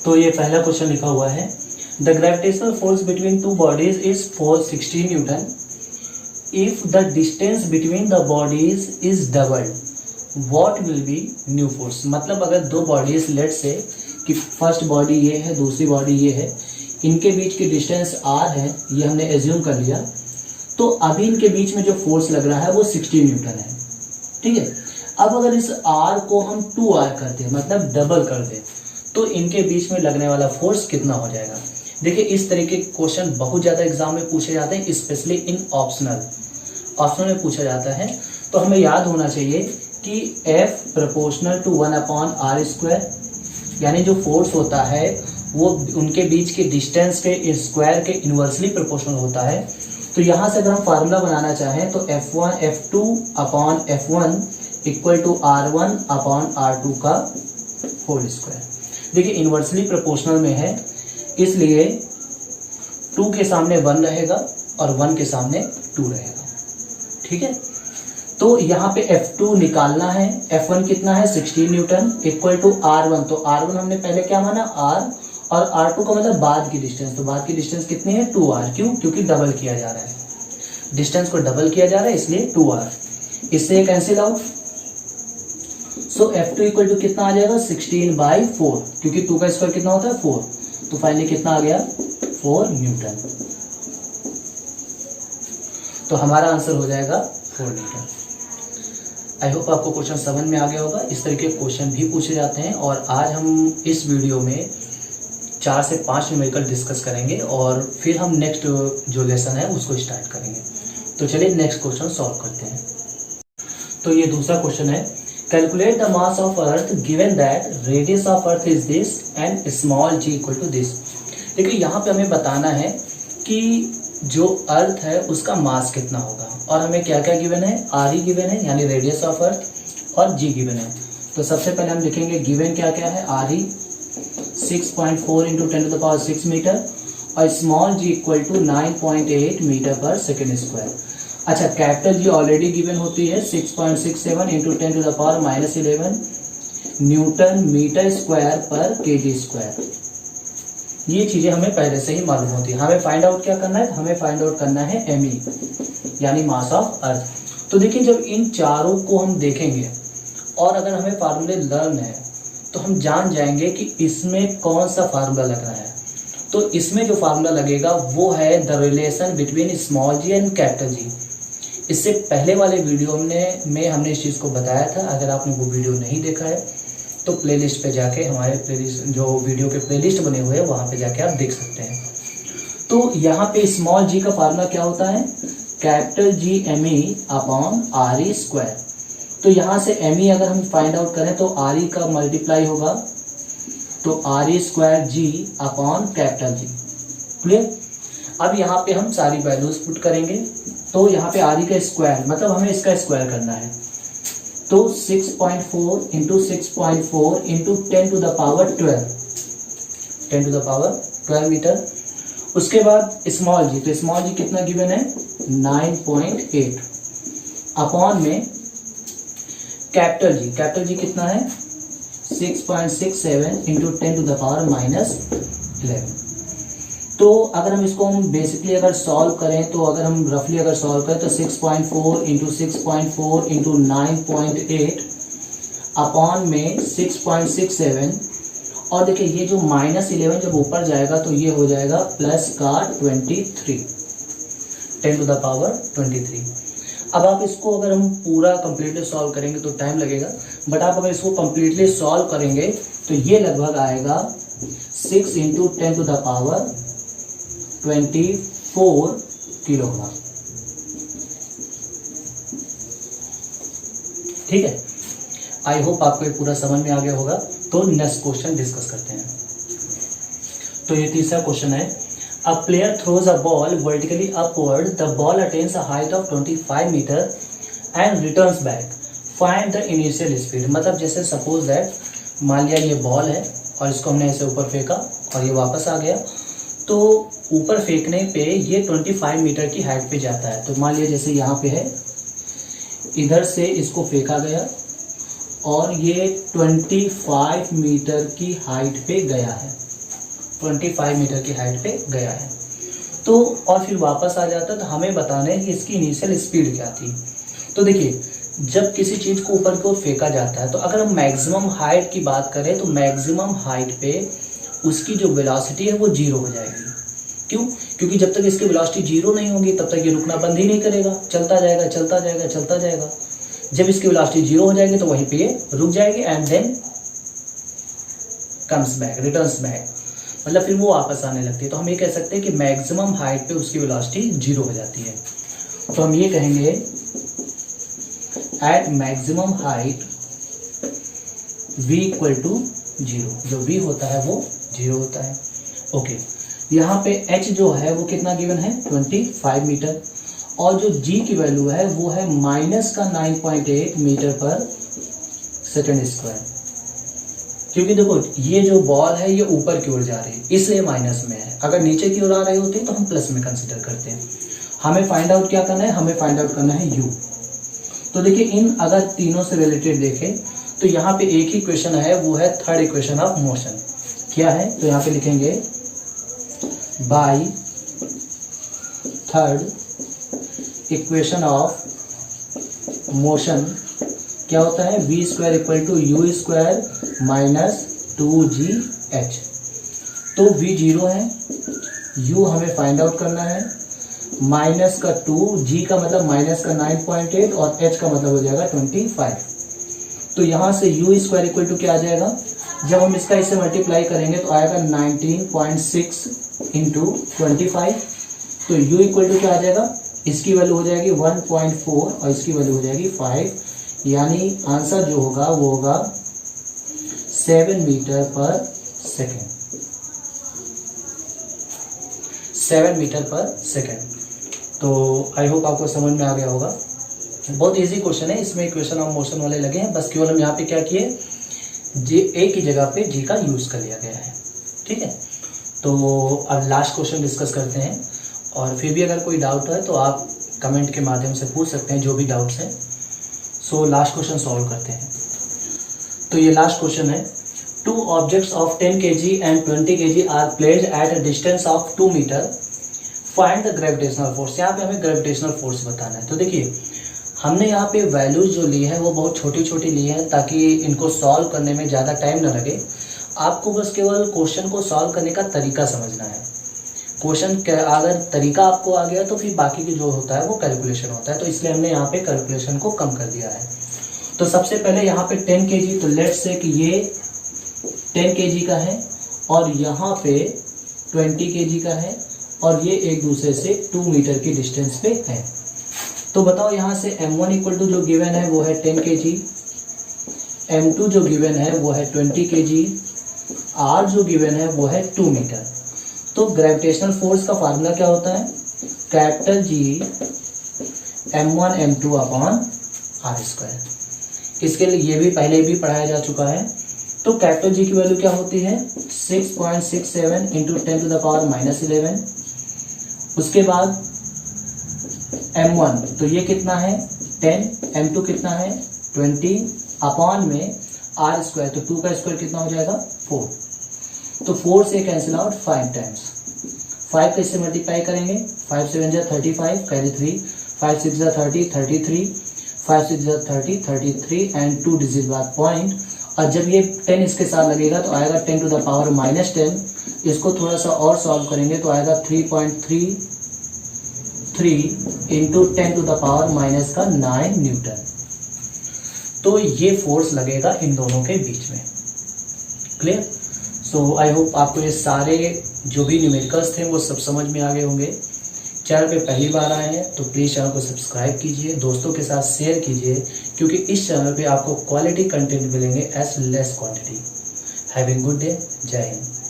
तो ये पहला क्वेश्चन लिखा हुआ है, the gravitational force between two bodies is 460 Newton if the distance between the bodies is doubled what will be new force. मतलब अगर दो बॉडीज, लेट से कि फर्स्ट बॉडी ये है, दूसरी बॉडी ये है, इनके बीच की डिस्टेंस r है, ये हमने एज्यूम कर लिया, तो अभी इनके बीच में जो फोर्स लग रहा है वो 60 न्यूटन है। ठीक है, अब अगर इस r को हम 2r कर दें, मतलब डबल कर दें, तो इनके बीच में लगने वाला फोर्स कितना हो जाएगा। देखिए इस तरीके के क्वेश्चन बहुत ज़्यादा एग्जाम में पूछे जाते हैं, स्पेशली इन ऑप्शनल में पूछा जाता है। तो हमें याद होना चाहिए कि F प्रोपोर्शनल टू 1/r², यानी जो फोर्स होता है वो उनके बीच के डिस्टेंस के स्क्वायर के इन्वर्सली प्रोपोर्शनल होता है। तो यहाँ से अगर हम फार्मूला बनाना चाहें तो F2/F1 इक्वल टू R1/R2 का होल स्क्वायर। देखिए इन्वर्सली प्रोपोर्शनल में है, इसलिए 2 के सामने 1 रहेगा और 1 के सामने 2 रहेगा। ठीक है, तो यहाँ पे F2 निकालना है, F1 कितना है 60 न्यूटन इक्वल टू R1। तो R1 हमने पहले क्या माना R, और R2 का मतलब बाद की डिस्टेंस, तो बाद की डिस्टेंस कितनी है 2R। क्यों? क्योंकि डबल किया जा रहा है, डिस्टेंस को डबल किया जा रहा है, इसलिए 2R। इससे ये cancel out, so F2 equal to कितना आ जाएगा 16/4, क्योंकि 2 का स्क्वायर कितना होता है 4, तो फाइनली कितना आ गया 4 न्यूटन। तो हमारा आंसर हो जाएगा 4 न्यूटन। आई होप आपको क्वेश्चन समझ में आ गया होगा। इस तरीके के क्वेश्चन भी पूछे जाते हैं, और आज हम इस वीडियो में 4 से 5 न्यूमेरिकल डिस्कस करेंगे और फिर हम नेक्स्ट जो लेसन है उसको स्टार्ट करेंगे। तो चलिए नेक्स्ट क्वेश्चन सॉल्व करते हैं। तो ये दूसरा क्वेश्चन है, calculate the mass of earth given that radius of earth is this and small g equal to this. देखिए यहाँ पे हमें बताना है कि जो अर्थ है उसका मास कितना होगा, और हमें क्या क्या गिवन है, r ही गिवन है यानी रेडियस ऑफ अर्थ, और g गिवन है। तो सबसे पहले हम लिखेंगे गिवन क्या क्या है, r ही 6.4 इंटू 10⁶ मीटर, और small g equal to 9.8 metre पर सेकेंड स्क्वायर। अच्छा, कैपिटल जी ऑलरेडी गिवन होती है 6.67 इंटू 10⁻11 न्यूटन मीटर स्क्वायर पर केजी स्क्वायर। ये चीजें हमें पहले से ही मालूम होती है। हमें फाइंड आउट क्या करना है, हमें फाइंड आउट करना है ME यानी मास ऑफ अर्थ। तो देखिए जब इन चारों को हम देखेंगे और अगर हमें फार्मूले लर्न है तो हम जान जाएंगे कि इसमें कौन सा फार्मूला लग रहा है। तो इसमें जो फार्मूला लगेगा वो है the relation between small g and capital G। इससे पहले वाले वीडियो में हमने इस चीज़ को बताया था। अगर आपने वो वीडियो नहीं देखा है तो प्लेलिस्ट पे जाके, हमारे प्लेलिस्ट जो वीडियो के प्लेलिस्ट बने हुए हैं वहाँ पे जाके आप देख सकते हैं। तो यहाँ पे स्मॉल g का फार्मूला क्या होता है, कैपिटल G ME/RE²। तो यहाँ से ME अगर हम फाइंड आउट करें तो RE का मल्टीप्लाई होगा, तो RE² G/कैपिटल G। क्लियर। अब यहाँ पे हम सारी वैल्यूज पुट करेंगे। तो यहाँ पे RE का स्क्वायर, मतलब हमें इसका स्क्वायर करना है, तो 6.4 इंटू 6.4 इंटू 10⁻12 मीटर। उसके बाद स्मॉल g, तो स्मॉल g कितना गिवन है 9.8 अपॉन में कैपिटल जी कितना है 6.67 इंटू 10⁻11। तो अगर हम इसको हम बेसिकली अगर सॉल्व करें, तो अगर हम रफली अगर सॉल्व करें तो 6.4 इंटू 6.4 इंटू 9.8 अपॉन में 6.67, और देखिए ये जो -11 जब ऊपर जाएगा तो ये हो जाएगा प्लस का 23, 10⁻23। अब आप इसको अगर हम पूरा कंप्लीटली सॉल्व करेंगे तो टाइम लगेगा, बट आप अगर इसको कंप्लीटली सॉल्व करेंगे तो ये लगभग आएगा 6 इंटू 10⁻24 किलोग्राम। ठीक है, आई होप आपको ये पूरा समझ में आ गया होगा। तो नेक्स्ट क्वेश्चन डिस्कस करते हैं। तो ये तीसरा क्वेश्चन है, A player throws a ball vertically upward. The ball attains a height of 25 meter and returns back. Find the initial speed. मतलब जैसे सपोज दैट मान लिया ये बॉल है और इसको हमने ऐसे ऊपर फेंका और ये वापस आ गया, तो ऊपर फेंकने पे ये 25 मीटर की हाइट पे जाता है। तो मान लिया जैसे यहाँ पे है, इधर से इसको फेंका गया और ये 25 मीटर की हाइट पे गया है। 25 मीटर की हाइट पे गया है। तो और फिर वापस आ जाता है, तो हमें बताना है कि इसकी इनिशियल स्पीड क्या थी। तो देखिए, जब किसी चीज को ऊपर की ओर फेंका जाता है, तो अगर हम मैक्सिमम हाइट की बात करें तो मैक्सिमम हाइट पे उसकी जो वेलोसिटी है वो 0 हो जाएगी। क्यों? क्योंकि जब तक इसकी वेलोसिटी 0 नहीं होगी तब तक ये रुकना बंद ही नहीं करेगा, चलता जाएगा चलता जाएगा चलता जाएगा। जब इसकी वेलोसिटी 0 हो जाएगी तो वहीं पे ये रुक जाएगी and then comes back, returns back, मतलब फिर वो वापस आने लगती है। तो हम ये कह सकते हैं कि मैक्सिमम हाइट पे उसकी वेलोसिटी 0 हो जाती है। तो हम ये कहेंगे at maximum height v equal to 0, जो v होता है वो 0 होता है। ओके, यहाँ पे h जो है वो कितना गिवन है 25 मीटर, और जो g की वैल्यू है वो है -9.8 मीटर पर सेकेंड स्क्वायर। क्योंकि देखो ये जो बॉल है ये ऊपर की ओर जा रही है इसलिए माइनस में है, अगर नीचे की ओर आ रही होती तो हम प्लस में कंसिडर करते हैं। हमें फाइंड आउट क्या करना है, हमें फाइंड आउट करना है u। तो देखिए, इन अगर तीनों से रिलेटेड देखें तो यहाँ पे एक ही क्वेश्चन है, वो है थर्ड इक्वेशन ऑफ मोशन। क्या है? तो यहाँ पे लिखेंगे by third equation of motion क्या होता है, v square equal to u square minus 2gh। तो v 0 है, u हमें फाइंड आउट करना है, माइनस का 2, g का मतलब माइनस का 9.8 और h का मतलब हो जाएगा 25। तो यहाँ से u स्क्वायर इक्वल टू क्या आ जाएगा, जब हम इसका इससे मल्टीप्लाई करेंगे तो आएगा 19.6 इंटू 25। तो u इक्वल टू क्या आ जाएगा, इसकी वैल्यू हो जाएगी 1.4 और इसकी वैल्यू हो जाएगी 5, यानी आंसर जो होगा वो होगा 7 मीटर पर सेकेंड, 7 मीटर पर सेकेंड। तो आई होप आपको समझ में आ गया होगा। बहुत इजी क्वेश्चन है, इसमें इक्वेशन ऑफ मोशन वाले लगे हैं, बस केवल हम यहाँ पे क्या किए, जे ए की जगह पे जी का यूज कर लिया गया है। ठीक है, तो अब लास्ट क्वेश्चन डिस्कस करते हैं, और फिर भी अगर कोई डाउट है तो आप कमेंट के माध्यम से पूछ सकते हैं जो भी डाउट्स हैं। सो लास्ट क्वेश्चन सॉल्व करते हैं। तो ये लास्ट क्वेश्चन है, 2 objects of 10 kg and 20 kg are placed at a distance of 2 metre, find the gravitational force. यहाँ पे हमें ग्रेविटेशनल फोर्स बताना है। तो देखिए, हमने यहाँ पे वैल्यूज जो ली है वो बहुत छोटी छोटी ली है ताकि इनको सॉल्व करने में ज़्यादा टाइम ना लगे। आपको बस केवल क्वेश्चन को सॉल्व करने का तरीका समझना है। क्वेश्चन अगर तरीका आपको आ गया तो फिर बाकी की जो होता है वो कैलकुलेशन होता है, तो इसलिए हमने यहाँ पे कैलकुलेशन को कम कर दिया है। तो सबसे पहले यहाँ पे 10 kg, तो लेट्स से कि ये 10 kg का है और यहाँ पे 20 kg का है और ये एक दूसरे से 2 मीटर की डिस्टेंस पे है। तो बताओ यहाँ से m1 इक्वल टू जो गिवन है वो है 10 kg, m2 जो गिवन है वो है 20 kg, r जो गिवन है वो है 2 मीटर। तो ग्रेविटेशनल फोर्स का फार्मूला क्या होता है, capital G m1 m2 upon r square. इसके लिए ये भी पहले भी पढ़ाया जा चुका है। तो कैपिटल G की वैल्यू क्या होती है 6.67 इंटू 10 टू द पावर -11। उसके बाद m1 तो ये कितना है 10, m2 कितना है 20 अपॉन में r स्क्वायर, तो 2 का स्क्वायर कितना हो जाएगा 4। तो 4 से कैंसिल आउट 5 टाइम्स, 5 कैसे मल्टीप्लाई करेंगे, 5 7 जा 35 कैरी 3, 5 6 जा 30 33, 5 6 जा 30 33 एंड 2 डिजिट बाद पॉइंट। और जब ये 10 इसके साथ लगेगा तो आएगा 10 टू द पावर -10। इसको थोड़ा सा और सॉल्व करेंगे तो आएगा 3.33 into 10 to the power -9 newton. तो ये फोर्स लगेगा इन दोनों के बीच में। क्लियर? सो आई होप आपको ये सारे जो भी न्यूमेरिकल्स थे वो सब समझ में आ गए होंगे। चैनल पे पहली बार आए हैं तो प्लीज़ चैनल को सब्सक्राइब कीजिए, दोस्तों के साथ शेयर कीजिए, क्योंकि इस चैनल पे आपको क्वालिटी कंटेंट मिलेंगे as less quantity. Having good day, जय हिंद।